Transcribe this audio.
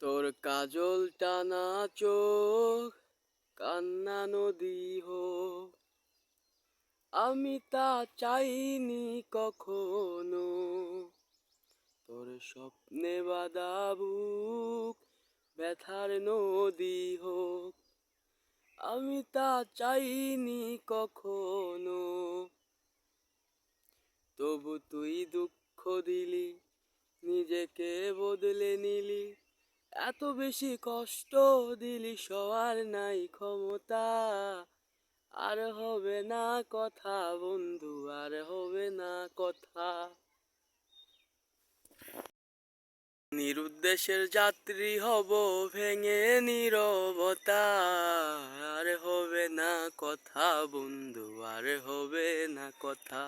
তোর কাজল টানা চোখ কান্না নদী হোক, আমি তা চাইনি কখনো। তোর স্বপ্নে বাঁধা বুক ব্যথার নদী হোক, আমি তা চাইনি কখনো। তবু তুই দুঃখ দিলি, নিজেকে বদলে নিলি, এত বেশি কষ্ট দিলি সবার নাই ক্ষমতা। আর হবে না কথা বন্ধু, আর হবে না কথা। নিরুদ্দেশের যাত্রী হব ভেঙে নীরবতা। আর হবে না কথা বন্ধু, আর হবে না কথা।